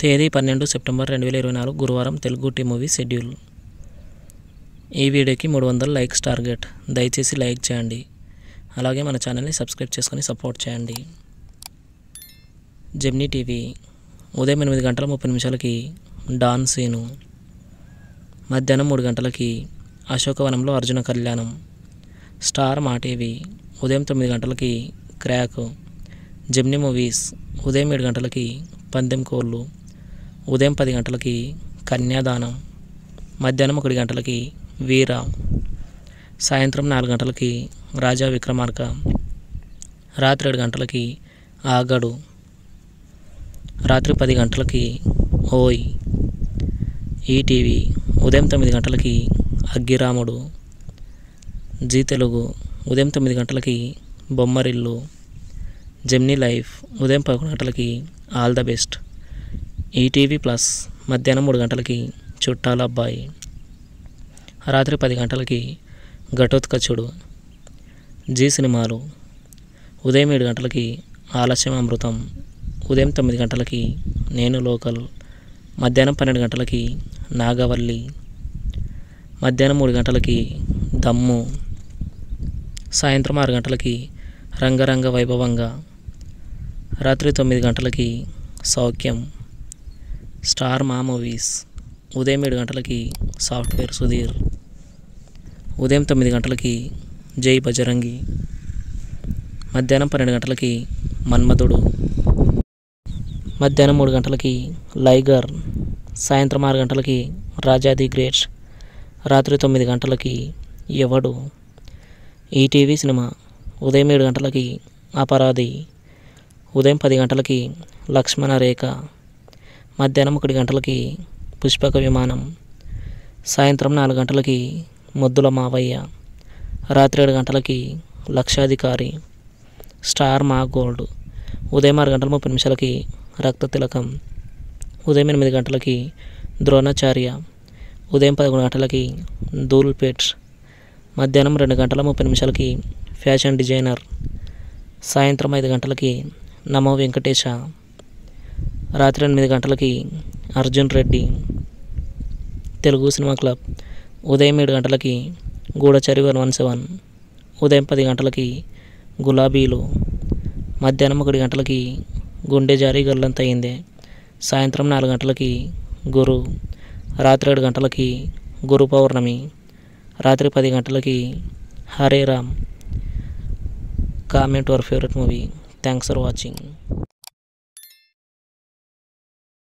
తేదీ 12 సెప్టెంబర్ 2024 గురువారం. తెలుగు టీ మూవీ షెడ్యూల్. ఈ వీడియోకి 300 లైక్స్ టార్గెట్. దయచేసి లైక్ చేయండి. అలాగే మన ఛానల్ని సబ్స్క్రైబ్ చేసుకొని సపోర్ట్ చేయండి. జెమినీ టీవీ ఉదయం 8 గంటల 30 నిమిషాలకి డాన్ సీను, మధ్యాహ్నం 3 గంటలకి అశోకవనంలో అర్జున కళ్యాణం. స్టార్ మా టీవీ ఉదయం 9 గంటలకి క్రాక్. జెమినీ మూవీస్ ఉదయం 7 గంటలకి పందెం కోళ్ళు, ఉదయం 10 గంటలకి కన్యాదానం, మధ్యాహ్నం 1 గంటలకి వీర, సాయంత్రం 4 గంటలకి రాజా విక్రమార్క, రాత్రి 7 గంటలకి ఆగడు, రాత్రి 10 గంటలకి ఓయ్. ఈటీవీ ఉదయం 9 గంటలకి అగ్గిరాముడు. జీ తెలుగు ఉదయం 9 గంటలకి బొమ్మరిల్లు. జెమినీ లైఫ్ ఉదయం 11 గంటలకి all the best. ETV plus మధ్యాహ్నం 3 గంటలకి చుట్టాల అబ్బాయి, రాత్రి 10 గంటలకి ఘటోత్కచుడు. జీ సినిమాలు ఉదయం 7 గంటలకి ఆలస్యం అమృతం, ఉదయం 9 గంటలకి నేను లోకల్, మధ్యాహ్నం 12 గంటలకి నాగవల్లి, మధ్యాహ్నం 3 గంటలకి దమ్ము, సాయంత్రం 6 గంటలకి రంగరంగ వైభవంగా, రాత్రి 9 గంటలకి సౌఖ్యం. స్టార్ మా మూవీస్ ఉదయం 7 గంటలకి సాఫ్ట్వేర్ సుధీర్, ఉదయం 9 గంటలకి జై బజరంగి, మధ్యాహ్నం 12 గంటలకి మన్మధుడు, మధ్యాహ్నం 3 గంటలకి లైగర్, సాయంత్రం 6 గంటలకి రాజా ది గ్రేట్, రాత్రి 9 గంటలకి ఎవడు. ఈటీవీ సినిమా ఉదయం 7 గంటలకి అపరాధి, ఉదయం 10 గంటలకి లక్ష్మణ రేఖ, మధ్యాహ్నం 1 గంటలకి పుష్పక విమానం, సాయంత్రం 4 గంటలకి ముద్దుల మావయ్య, రాత్రి 7 గంటలకి లక్షాధికారి. స్టార్ మా గోల్డ్ ఉదయం 6 గంటల 30 నిమిషాలకి రక్త తిలకం, ఉదయం 8 గంటలకి ద్రోణాచార్య, ఉదయం 11 గంటలకి ధూల్పేట్, మధ్యాహ్నం 2 గంటల 30 నిమిషాలకి ఫ్యాషన్ డిజైనర్, సాయంత్రం 5 గంటలకి నమో వెంకటేశ, రాత్రి 8 గంటలకి అర్జున్ రెడ్డి. తెలుగు సినిమా క్లబ్ ఉదయం 7 గంటలకి గూఢచారి 117, ఉదయం 10 గంటలకి గులాబీలు, మధ్యాహ్నం 1 గంటలకి గుండె జారి గల్లంతయిందే, సాయంత్రం 4 గంటలకి గురు, రాత్రి 7 గంటలకి గురు పౌర్ణమి, రాత్రి 10 గంటలకి Hare Ram. Comment your favorite movie. Thanks for watching.